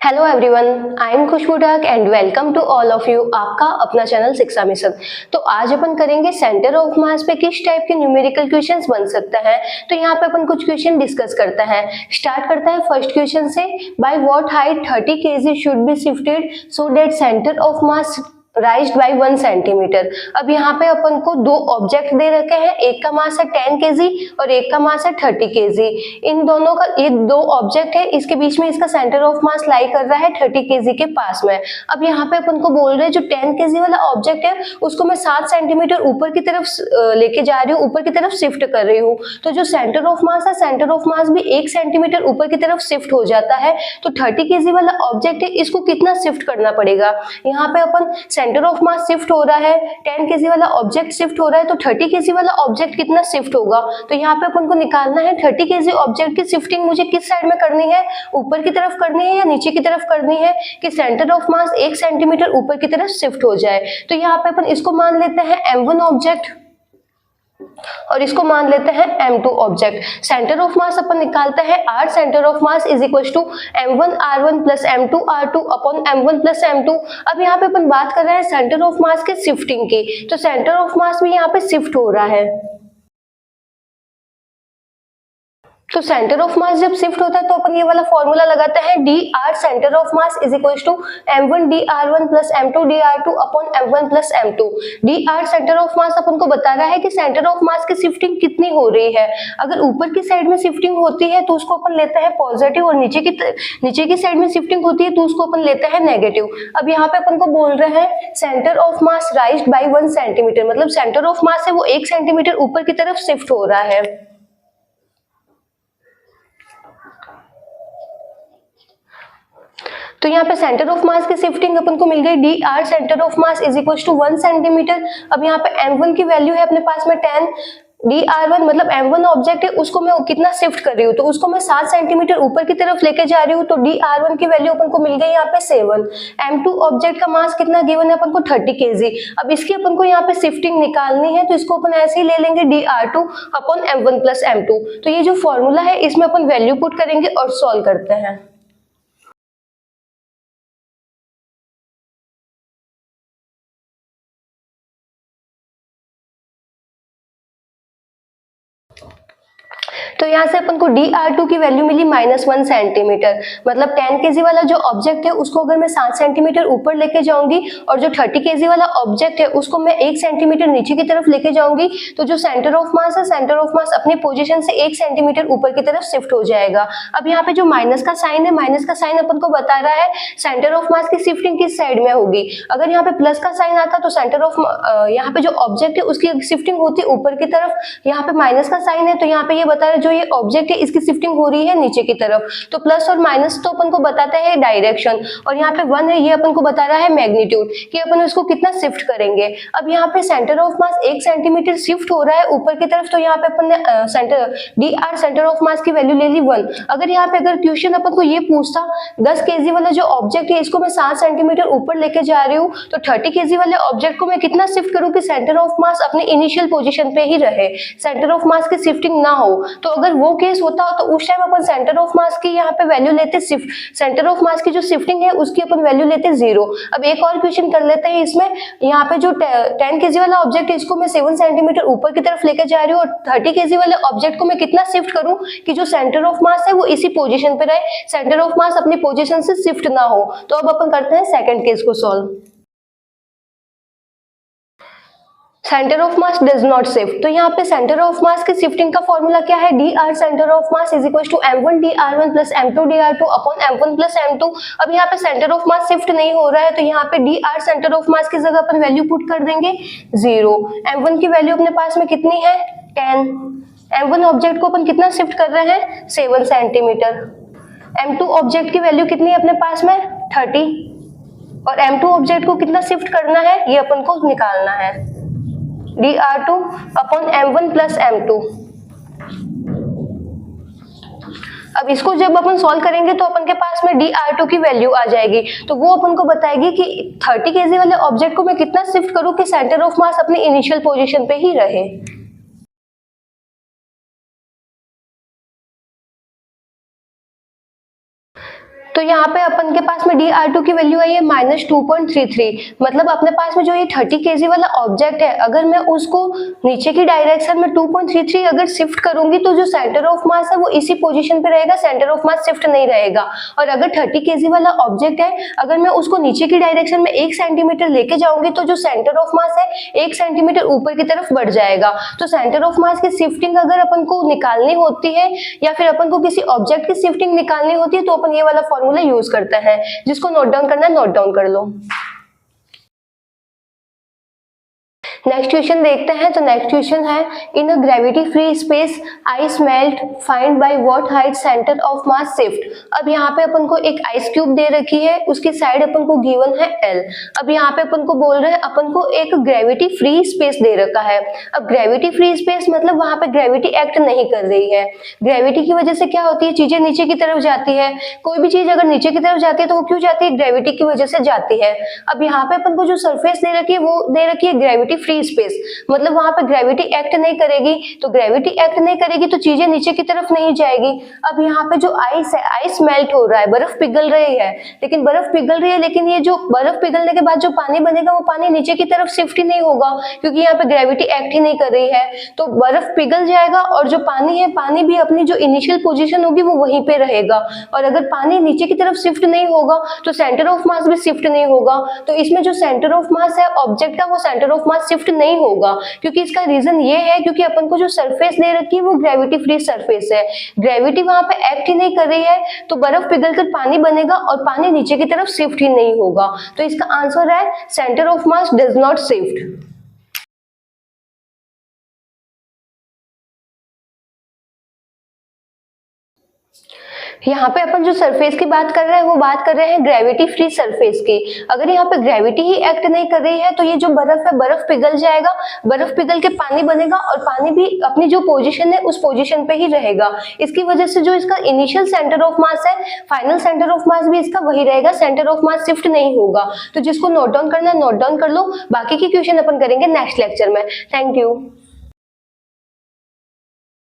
Hello everyone, I am Khushboo Dak and welcome to all of you आपका अपना channel शिक्षा mission. तो आज अपन करेंगे सेंटर ऑफ मास पे किस टाइप के न्यूमेरिकल क्वेश्चंस बन सकता है। तो यहाँ पे अपन कुछ क्वेश्चन डिस्कस करता है। स्टार्ट करता है फर्स्ट क्वेश्चन से, by what height 30 kg should be shifted so that centre of mass raised by 1 centimetre. अब यहाँ पे अपन को दो ऑब्जेक्ट दे रखे हैं, एक का मास है 10 kg और एक का मास है 30 kg। इन दोनों का ये दो ऑब्जेक्ट है, इसके बीच में इसका सेंटर ऑफ मास लाई कर रहा है 30 kg के पास में। अब यहाँ पे अपन को बोल रहे हैं जो 10 kg वाला ऑब्जेक्ट है उसको मैं 7 सेंटीमीटर ऊपर की तरफ लेके जा रही हूँ, ऊपर की तरफ शिफ्ट कर रही हूँ। तो जो सेंटर ऑफ मास है, सेंटर ऑफ मास भी 1 सेंटीमीटर ऊपर की तरफ शिफ्ट हो जाता है। तो 30 kg वाला ऑब्जेक्ट है, इसको कितना शिफ्ट करना पड़ेगा। यहाँ पे अपन सेंटर ऑफ मास शिफ्ट हो रहा है, 10 kg वाला ऑब्जेक्ट शिफ्ट हो रहा है, तो 30 kg वाला ऑब्जेक्ट कितना शिफ्ट होगा। तो यहाँ पे अपन को निकालना है 30 kg ऑब्जेक्ट की शिफ्टिंग मुझे किस साइड में करनी है, ऊपर की तरफ करनी है या नीचे की तरफ करनी है, कि सेंटर ऑफ मास 1 सेंटीमीटर ऊपर की तरफ शिफ्ट हो जाए। तो यहाँ पे अपन इसको मान लेते हैं m1 ऑब्जेक्ट और इसको मान लेते हैं m2 object. Centre of mass अपन निकालते हैं r centre of mass is equal to m1 r1 plus m2 r2 upon m1 plus m2। अब यहाँ पे अपन बात कर रहे हैं सेंटर ऑफ मास के शिफ्टिंग की, तो सेंटर ऑफ मास भी यहाँ पे शिफ्ट हो रहा है। तो सेंटर ऑफ मास जब शिफ्ट होता है तो अपन ये वाला फॉर्मूला लगाते हैं dr centre of mass is equal to m1 dr1 plus m2 dr2 upon m1 plus m2। dr centre of mass अपन को बता रहा है कि सेंटर ऑफ मास की शिफ्टिंग कितनी हो रही है। अगर ऊपर की साइड में शिफ्टिंग होती है तो उसको अपन लेते हैं पॉजिटिव, और नीचे की साइड में शिफ्टिंग होती है तो उसको अपन लेते हैं नेगेटिव। अब यहाँ पे अपन को बोल रहे हैं centre of mass raised by 1 centimetre, मतलब सेंटर ऑफ मास है वो 1 सेंटीमीटर ऊपर की तरफ शिफ्ट हो रहा है। तो यहाँ पे सेंटर ऑफ मास की शिफ्टिंग अपन को मिल गई dr centre of mass is equal to 1 centimetre. अब यहाँ पे m1 की वैल्यू है अपने पास में 10, dr1 मतलब m1 ऑब्जेक्ट है उसको मैं कितना शिफ्ट कर रही हूँ, तो उसको मैं 7 सेंटीमीटर ऊपर की तरफ लेके जा रही हूँ। तो dr1 की वैल्यू अपन को मिल गई यहाँ पे 7। m2 ऑब्जेक्ट का मास कितना गिवन है अपन को 30 kg। अब इसकी अपन को यहाँ पे शिफ्टिंग निकालनी है, तो इसको अपन ऐसे ही ले लेंगे dr2 upon m1 plus m2। तो ये जो फॉर्मूला है इसमें अपन वैल्यू पुट करेंगे और सॉल्व करते हैं। तो यहाँ से अपन को dr2 की वैल्यू मिली -1 सेंटीमीटर, मतलब 10 kg वाला जो ऑब्जेक्ट है उसको अगर मैं 7 सेंटीमीटर ऊपर लेके जाऊंगी और जो 30 kg वाला ऑब्जेक्ट है उसको मैं 1 सेंटीमीटर नीचे की तरफ लेके जाऊंगी, तो जो सेंटर ऑफ मास है, सेंटर ऑफ मास अपनी पोजीशन से 1 सेंटीमीटर ऊपर की तरफ शिफ्ट हो जाएगा। अब यहाँ पे जो माइनस का साइन है, माइनस का साइन अपन को बता रहा है सेंटर ऑफ मास की शिफ्टिंग किस साइड में होगी। अगर यहाँ पे प्लस का साइन आता तो सेंटर ऑफ यहाँ पे जो ऑब्जेक्ट है उसकी शिफ्टिंग होती ऊपर की तरफ। यहाँ पे माइनस का साइन है तो यहाँ पे ये बता रहा है जो ये ऑब्जेक्ट है इसकी शिफ्टिंग हो रही है नीचे की तरफ। तो प्लस और माइनस तो अपन को बताता है डायरेक्शन, और यहाँ पे 1 है ये अपन को बता रहा है मैग्नीट्यूड कि अपन उसको कितना शिफ्ट करेंगे। अब यहाँ पे centre of mass 1 centimetre shift हो रहा है ऊपर की तरफ, तो यहाँ पे अपन ने सेंटर dr सेंटर ऑफ मास की वैल्यू ले ली 1। अगर क्वेश्चन अपन को ये पूछता 10 kg वाला जो ऑब्जेक्ट है इसको मैं 7 सेंटीमीटर ऊपर लेके जा रही हूँ, तो 30 kg वाले ऑब्जेक्ट को मैं कितना शिफ्ट करूँ कि सेंटर ऑफ मास अपने इनिशियल पोजीशन पे ही रहे, सेंटर ऑफ मास की शिफ्टिंग ना हो। तो अगर वो केस होता तो उस टाइम अपन सेंटर ऑफ मास की यहाँ पे वैल्यू लेते सेंटर ऑफ मास की जो शिफ्टिंग है उसकी अपन वैल्यू लेते 0। अब एक और क्वेश्चन कर लेते हैं इसमें। यहाँ पे जो 10 kg वाला ऑब्जेक्ट है इसको मैं 7 सेंटीमीटर ऊपर की तरफ लेकर जा रही हूँ, और 30 kg वाले ऑब्जेक्ट को मैं कितना शिफ्ट करूँ कि जो सेंटर ऑफ मास है वो इसी पोजीशन पे रहे, सेंटर ऑफ मास अपनी पोजीशन से शिफ्ट ना हो। तो अब अपन करते हैं सेकंड केस को solve. Centre of mass does not shift, तो यहाँ पे सेंटर ऑफ मास की शिफ्टिंग का फॉर्मूला क्या है, dr centre of mass is equal to m1 dr1 plus m2 dr2 upon m1 plus m2। अब यहाँ पे सेंटर ऑफ मास शिफ्ट नहीं हो रहा है तो यहाँ पे dr सेंटर ऑफ मास की जगह अपन वैल्यू पुट कर देंगे 0। m1 की वैल्यू अपने पास में कितनी है 10, m1 ऑब्जेक्ट को अपन कितना शिफ्ट कर रहे हैं 7 सेंटीमीटर, m2 ऑब्जेक्ट की वैल्यू कितनी है अपने पास में 30, और m2 ऑब्जेक्ट को कितना शिफ्ट करना है ये अपन को निकालना है dr2 upon m1 plus m2। अब इसको जब अपन सॉल्व करेंगे तो अपन के पास में dr2 की वैल्यू आ जाएगी, तो वो अपन को बताएगी कि 30 kg वाले ऑब्जेक्ट को मैं कितना शिफ्ट करूं कि सेंटर ऑफ मास अपनी इनिशियल पोजीशन पे ही रहे। यहाँ पे अपन के पास में dr2 की वैल्यू आई है -2.33, मतलब अपने पास में जो ये 30 kg वाला ऑब्जेक्ट है, अगर मैं उसको नीचे की डायरेक्शन में 2.33 अगर शिफ्ट करूंगी तो जो सेंटर ऑफ मास है वो इसी पोजीशन पे रहेगा, सेंटर ऑफ मास शिफ्ट नहीं रहेगा। और अगर 30 kg वाला ऑब्जेक्ट है, अगर मैं उसको नीचे की डायरेक्शन में 1 सेंटीमीटर लेके जाऊंगी तो जो सेंटर ऑफ मास है 1 सेंटीमीटर ऊपर की तरफ बढ़ जाएगा। तो सेंटर ऑफ मास की शिफ्टिंग अगर अपन को निकालनी होती है या फिर अपन को किसी ऑब्जेक्ट की शिफ्टिंग निकालनी होती है तो अपन ये वाला फॉर्मूला यूज करते हैं। जिसको नोट डाउन करना है नोट डाउन कर लो। नेक्स्ट क्वेश्चन देखते हैं। तो नेक्स्ट क्वेश्चन है, in a gravity free space ice melt, find by what height centre of mass shift. अब यहाँ पे अपन को एक आइस क्यूब दे रखी है, उसकी साइड अपन को गिवन है L। अब यहाँ पे अपन को बोल रहे हैं अपन को एक ग्रेविटी फ्री स्पेस दे रखा है। अब ग्रेविटी फ्री स्पेस मतलब वहां पे ग्रेविटी एक्ट नहीं कर रही है। ग्रेविटी की वजह से क्या होती है, चीजें नीचे की तरफ जाती है। कोई भी चीज अगर नीचे की तरफ जाती है तो वो क्यों जाती है, ग्रेविटी की वजह से जाती है। अब यहाँ पे अपन को जो सरफेस दे रखी है वो दे रखी है ग्रेविटी फ्री स्पेस, मतलब वहां पे ग्रेविटी एक्ट नहीं करेगी। तो ग्रेविटी एक्ट नहीं करेगी तो चीजें नीचे की तरफ नहीं जाएगी। अब यहाँ पे जो आइस है, आइस मेल्ट हो रहा है, बर्फ पिघल रही है, लेकिन बर्फ पिघल रही है, लेकिन ये जो बर्फ पिघलने के बाद जो पानी बनेगा वो पानी नीचे की तरफ शिफ्ट ही नहीं होगा, क्योंकि यहाँ पे ग्रेविटी एक्ट ही नहीं कर रही है। तो बर्फ पिघल जाएगा और जो पानी है, पानी भी अपनी जो इनिशियल पोजीशन होगी वो वहीं पे रहेगा। और अगर पानी नीचे की तरफ शिफ्ट नहीं होगा तो सेंटर ऑफ मास भी शिफ्ट नहीं होगा। तो इसमें जो सेंटर ऑफ मास है ऑब्जेक्ट का, वो सेंटर ऑफ मास शिफ्ट नहीं होगा, क्योंकि इसका रीजन ये है क्योंकि अपन को जो सरफेस दे रखी है वो ग्रेविटी फ्री सरफेस है। ग्रेविटी वहां पे एक्ट ही नहीं कर रही है, तो बर्फ पिघलकर पानी बनेगा और पानी नीचे की तरफ शिफ्ट ही नहीं होगा। तो इसका आंसर है centre of mass does not shift. यहाँ पे अपन जो सरफेस की बात कर रहे हैं वो बात कर रहे हैं ग्रेविटी फ्री सरफेस की। अगर यहाँ पे ग्रेविटी ही एक्ट नहीं कर रही है तो ये जो बर्फ है, बर्फ पिघल जाएगा, बर्फ पिघल के पानी बनेगा और पानी भी अपनी जो पोजीशन है उस पोजीशन पे ही रहेगा। इसकी वजह से जो इसका इनिशियल सेंटर ऑफ मास है, फाइनल सेंटर ऑफ मास भी इसका वही रहेगा, सेंटर ऑफ मास शिफ्ट नहीं होगा। तो जिसको नोट डाउन करना है नोट डाउन कर लो, बाकी की क्वेश्चन अपन करेंगे नेक्स्ट लेक्चर में। Thank you.